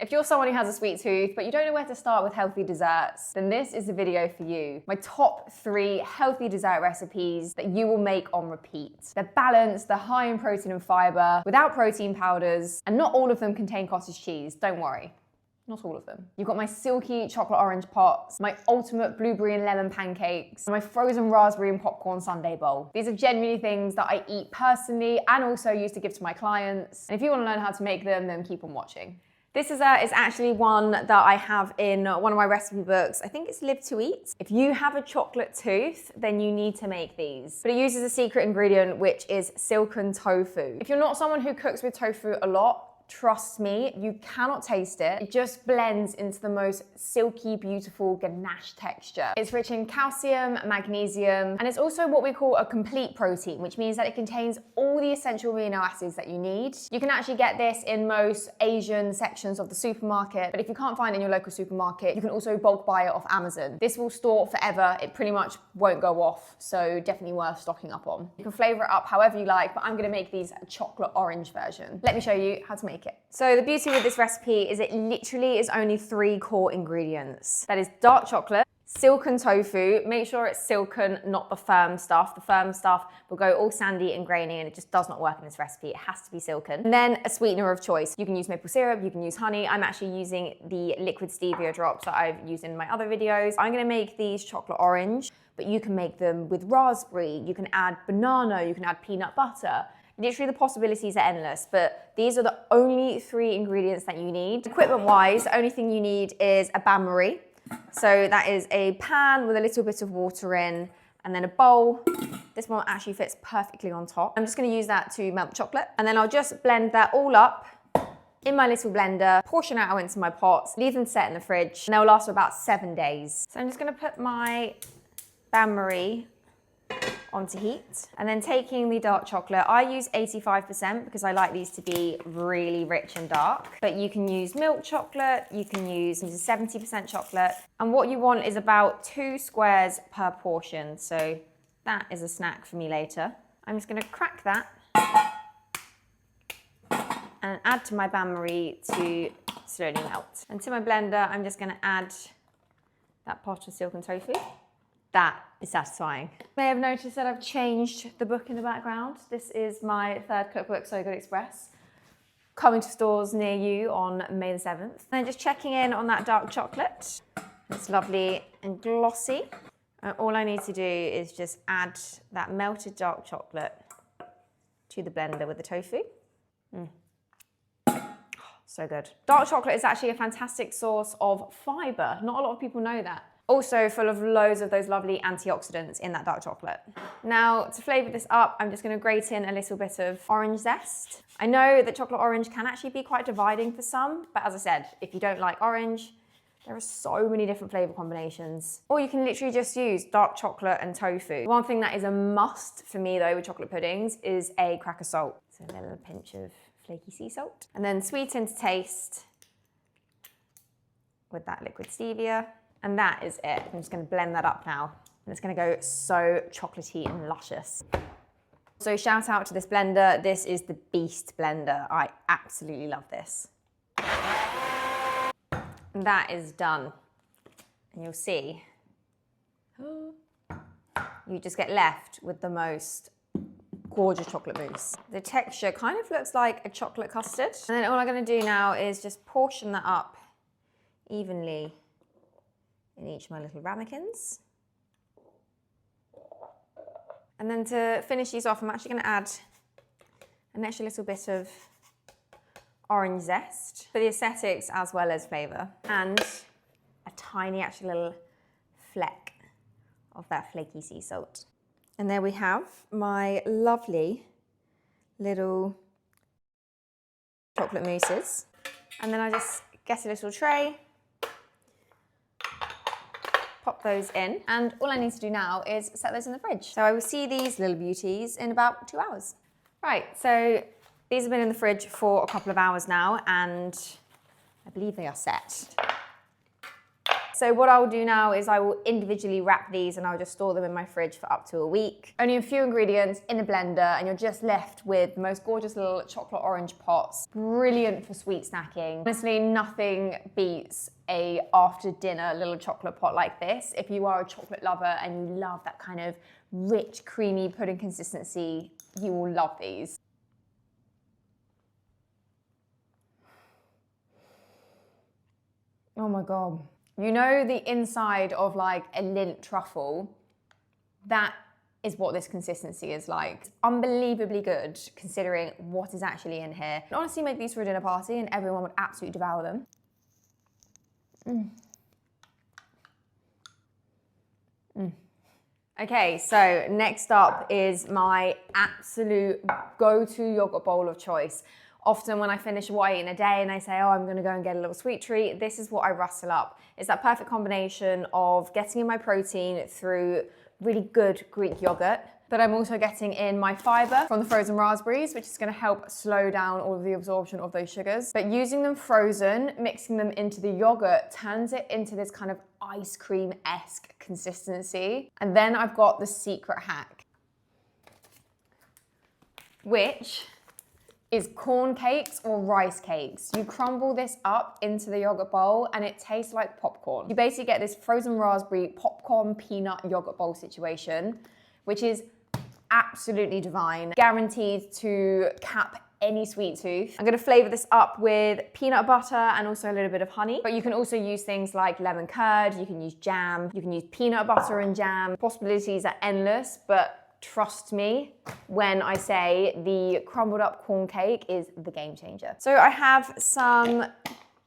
If you're someone who has a sweet tooth, but you don't know where to start with healthy desserts, then this is the video for you. My top 3 healthy dessert recipes that you will make on repeat. They're balanced, they're high in protein and fiber, without protein powders, and not all of them contain cottage cheese, don't worry. Not all of them. You've got my silky chocolate orange pots, my ultimate blueberry and lemon pancakes, and my frozen raspberry and popcorn sundae bowl. These are genuinely things that I eat personally and also use to give to my clients. And if you want to learn how to make them, then keep on watching. This dessert is actually one that I have in one of my recipe books. I think it's Live to Eat. If you have a chocolate tooth, then you need to make these. But it uses a secret ingredient, which is silken tofu. If you're not someone who cooks with tofu a lot, trust me, you cannot taste it. It just blends into the most silky, beautiful ganache texture. It's rich in calcium, magnesium, and it's also what we call a complete protein, which means that it contains all the essential amino acids that you need. You can actually get this in most Asian sections of the supermarket, but if you can't find it in your local supermarket, you can also bulk buy it off Amazon. This will store forever. It pretty much won't go off, so definitely worth stocking up on. You can flavor it up however you like, but I'm gonna make these a chocolate orange version. Let me show you how to make it. So the beauty with this recipe is it literally is only 3 core ingredients. That is dark chocolate, silken tofu, make sure it's silken, not the firm stuff. The firm stuff will go all sandy and grainy and it just does not work in this recipe. It has to be silken. And then a sweetener of choice. You can use maple syrup, you can use honey. I'm actually using the liquid stevia drops that I've used in my other videos. I'm gonna make these chocolate orange, but you can make them with raspberry, you can add banana, you can add peanut butter. Literally the possibilities are endless, but these are the only 3 ingredients that you need. Equipment-wise, the only thing you need is a bain-marie. So that is a pan with a little bit of water in, and then a bowl. This one actually fits perfectly on top. I'm just gonna use that to melt the chocolate, and then I'll just blend that all up in my little blender, portion it out into my pots, leave them set in the fridge, and they'll last for about 7 days. So I'm just gonna put my bain-marie onto heat, and then taking the dark chocolate, I use 85% because I like these to be really rich and dark, but you can use milk chocolate, you can use 70% chocolate, and what you want is about 2 squares per portion, so that is a snack for me later. I'm just going to crack that and add to my bain-marie to slowly melt. And to my blender, I'm just going to add that pot of silken tofu. That is satisfying. You may have noticed that I've changed the book in the background. This is my 3rd cookbook, So Good Express, coming to stores near you on May the 7th. And just checking in on that dark chocolate. It's lovely and glossy. And all I need to do is just add that melted dark chocolate to the blender with the tofu. So good. Dark chocolate is actually a fantastic source of fiber. Not a lot of people know that. Also full of loads of those lovely antioxidants in that dark chocolate. Now, to flavour this up, I'm just going to grate in a little bit of orange zest. I know that chocolate orange can actually be quite dividing for some, but as I said, if you don't like orange, there are so many different flavour combinations. Or you can literally just use dark chocolate and tofu. One thing that is a must for me though with chocolate puddings is a crack of salt. So a little pinch of flaky sea salt. And then sweeten to taste with that liquid stevia. And that is it. I'm just going to blend that up now. And it's going to go so chocolatey and luscious. So shout out to this blender. This is the Beast blender. I absolutely love this. And that is done. And you'll see, you just get left with the most gorgeous chocolate mousse. The texture kind of looks like a chocolate custard. And then all I'm going to do now is just portion that up evenly in each of my little ramekins. And then to finish these off, I'm actually going to add an extra little bit of orange zest for the aesthetics as well as flavour, and a tiny actual little fleck of that flaky sea salt. And there we have my lovely little chocolate mousses. And then I just get a little tray, pop those in, and all I need to do now is set those in the fridge. So I will see these little beauties in about 2 hours. Right, so these have been in the fridge for a couple of hours now, and I believe they are set. So what I'll do now is I will individually wrap these and I'll just store them in my fridge for up to a week. Only a few ingredients in a blender and you're just left with the most gorgeous little chocolate orange pots. Brilliant for sweet snacking. Honestly, nothing beats a after dinner little chocolate pot like this. If you are a chocolate lover and you love that kind of rich, creamy pudding consistency, you will love these. Oh my God. You know the inside of like a Lindt truffle? That is what this consistency is like. It's unbelievably good considering what is actually in here. I'd honestly make these for a dinner party and everyone would absolutely devour them. Okay, so next up is my absolute go-to yogurt bowl of choice. Often when I finish what I eat in a day and I say, oh, I'm gonna go and get a little sweet treat, this is what I rustle up. It's that perfect combination of getting in my protein through really good Greek yogurt, but I'm also getting in my fiber from the frozen raspberries, which is gonna help slow down all of the absorption of those sugars. But using them frozen, mixing them into the yogurt, turns it into this kind of ice cream-esque consistency. And then I've got the secret hack, which is corn cakes or rice cakes. You crumble this up into the yogurt bowl and it tastes like popcorn. You basically get this frozen raspberry popcorn peanut yogurt bowl situation, which is absolutely divine. Guaranteed to cap any sweet tooth. I'm gonna flavor this up with peanut butter and also a little bit of honey, but you can also use things like lemon curd, you can use jam, you can use peanut butter and jam. Possibilities are endless, but trust me when I say the crumbled up corn cake is the game changer. So I have some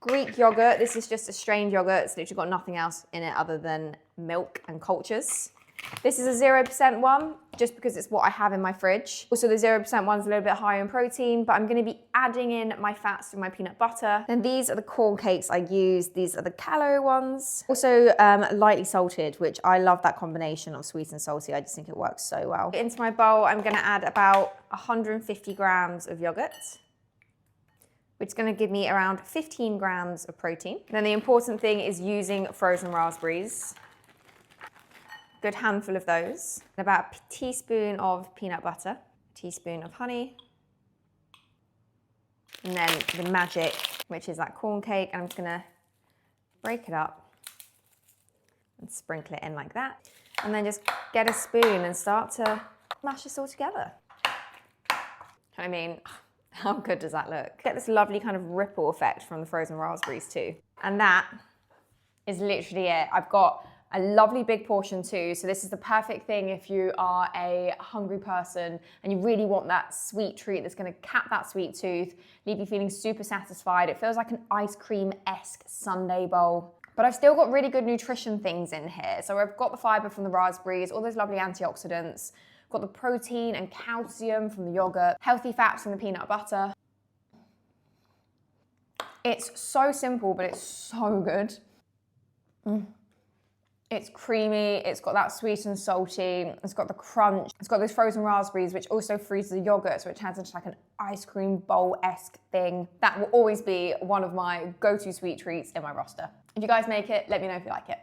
Greek yogurt. This is just a strained yogurt. It's literally got nothing else in it other than milk and cultures. This is a 0% one, just because it's what I have in my fridge. Also the 0% one's a little bit higher in protein, but I'm gonna be adding in my fats through my peanut butter. Then these are the corn cakes I use. These are the calo ones. Also lightly salted, which I love that combination of sweet and salty. I just think it works so well. Into my bowl, I'm gonna add about 150 grams of yogurt, which is gonna give me around 15 grams of protein. Then the important thing is using frozen raspberries. Good handful of those. About a teaspoon of peanut butter, a teaspoon of honey, and then the magic, which is that corn cake. And I'm just gonna break it up and sprinkle it in like that. And then just get a spoon and start to mash this all together. I mean, how good does that look? Get this lovely kind of ripple effect from the frozen raspberries too. And that is literally it. I've got a lovely big portion too, so this is the perfect thing if you are a hungry person and you really want that sweet treat that's gonna cap that sweet tooth, leave you feeling super satisfied. It feels like an ice cream-esque sundae bowl. But I've still got really good nutrition things in here. So I've got the fiber from the raspberries, all those lovely antioxidants, got the protein and calcium from the yogurt, healthy fats from the peanut butter. It's so simple, but it's so good. It's creamy, it's got that sweet and salty, it's got the crunch, it's got those frozen raspberries, which also freeze the yogurt, so it turns into like an ice cream bowl-esque thing. That will always be one of my go-to sweet treats in my roster. If you guys make it, let me know if you like it.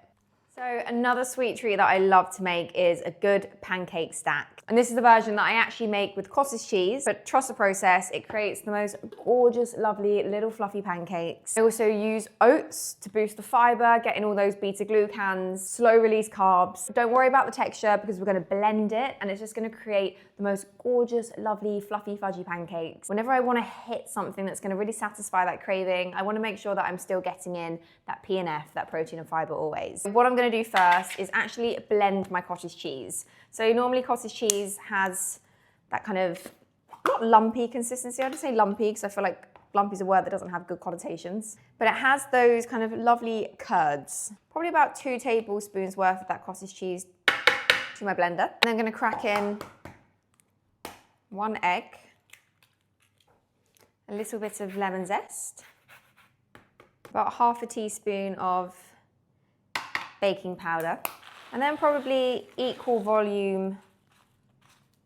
So another sweet treat that I love to make is a good pancake stack. And this is the version that I actually make with cottage cheese, but trust the process, it creates the most gorgeous, lovely, little fluffy pancakes. I also use oats to boost the fiber, getting all those beta glucans, slow release carbs. Don't worry about the texture because we're gonna blend it and it's just gonna create the most gorgeous, lovely, fluffy, fudgy pancakes. Whenever I wanna hit something that's gonna really satisfy that craving, I wanna make sure that I'm still getting in that PNF, that protein and fiber always. What I'm gonna do first is actually blend my cottage cheese. So normally cottage cheese has that kind of, not lumpy consistency, I just say lumpy because I feel like lumpy is a word that doesn't have good connotations, but it has those kind of lovely curds. Probably about 2 tablespoons worth of that cottage cheese to my blender. And I'm gonna crack in 1 egg, a little bit of lemon zest, about ½ a teaspoon of baking powder, and then probably equal volume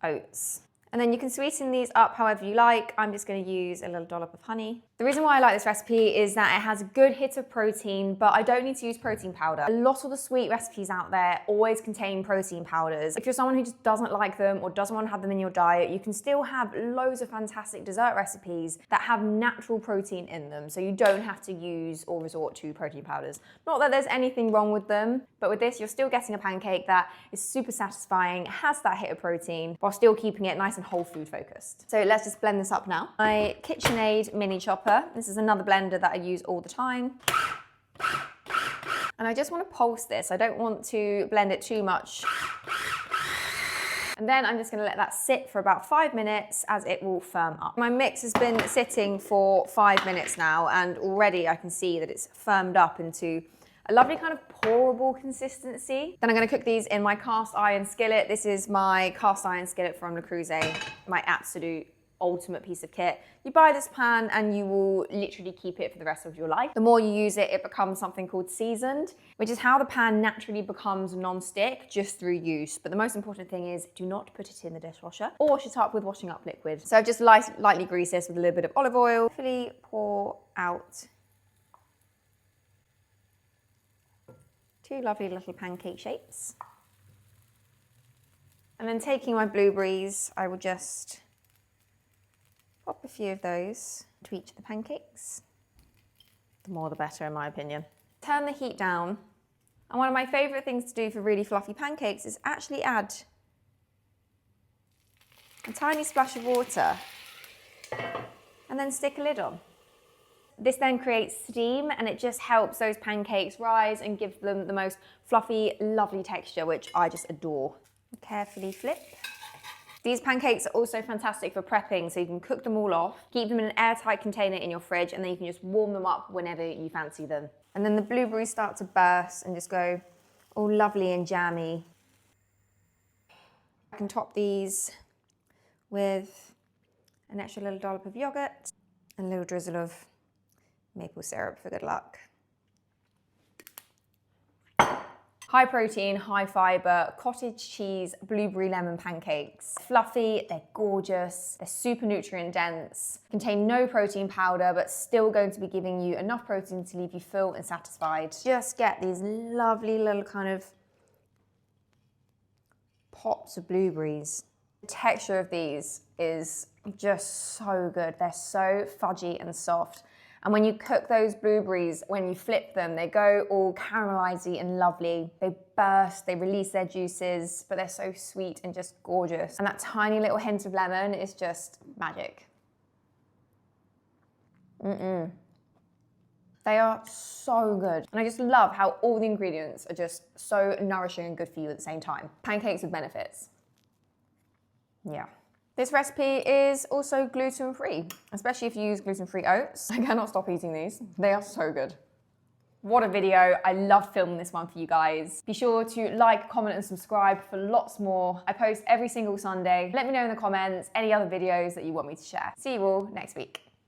oats. And then you can sweeten these up however you like. I'm just going to use a little dollop of honey. The reason why I like this recipe is that it has a good hit of protein, but I don't need to use protein powder. A lot of the sweet recipes out there always contain protein powders. If you're someone who just doesn't like them or doesn't want to have them in your diet, you can still have loads of fantastic dessert recipes that have natural protein in them, so you don't have to use or resort to protein powders. Not that there's anything wrong with them, but with this, you're still getting a pancake that is super satisfying, has that hit of protein, while still keeping it nice and whole food focused. So let's just blend this up now. My KitchenAid mini chopper. This is another blender that I use all the time. And I just want to pulse this. I don't want to blend it too much. And then I'm just going to let that sit for about 5 minutes as it will firm up. My mix has been sitting for 5 minutes now, and already I can see that it's firmed up into a lovely kind of pourable consistency. Then I'm going to cook these in my cast iron skillet. This is my cast iron skillet from Le Creuset, my absolute ultimate piece of kit. You buy this pan and you will literally keep it for the rest of your life. The more you use it, it becomes something called seasoned, which is how the pan naturally becomes non-stick just through use. But the most important thing is do not put it in the dishwasher or wash it up with washing up liquid. So I've just lightly greased this with a little bit of olive oil. Hopefully pour out 2 lovely little pancake shapes. And then taking my blueberries, I will just pop a few of those to each of the pancakes. The more the better, in my opinion. Turn the heat down. And one of my favorite things to do for really fluffy pancakes is actually add a tiny splash of water and then stick a lid on. This then creates steam and it just helps those pancakes rise and give them the most fluffy, lovely texture, which I just adore. Carefully flip. These pancakes are also fantastic for prepping, so you can cook them all off, keep them in an airtight container in your fridge, and then you can just warm them up whenever you fancy them. And then the blueberries start to burst and just go all lovely and jammy. I can top these with an extra little dollop of yogurt and a little drizzle of maple syrup for good luck. High protein, high fiber, cottage cheese, blueberry lemon pancakes. Fluffy, they're gorgeous, they're super nutrient dense, contain no protein powder, but still going to be giving you enough protein to leave you full and satisfied. Just get these lovely little kind of pops of blueberries. The texture of these is just so good. They're so fudgy and soft. And when you cook those blueberries, when you flip them, they go all caramelizey and lovely. They burst, they release their juices, but they're so sweet and just gorgeous. And that tiny little hint of lemon is just magic. They are so good. And I just love how all the ingredients are just so nourishing and good for you at the same time. Pancakes with benefits. Yeah. This recipe is also gluten-free, especially if you use gluten-free oats. I cannot stop eating these. They are so good. What a video. I love filming this one for you guys. Be sure to like, comment, and subscribe for lots more. I post every single Sunday. Let me know in the comments any other videos that you want me to share. See you all next week.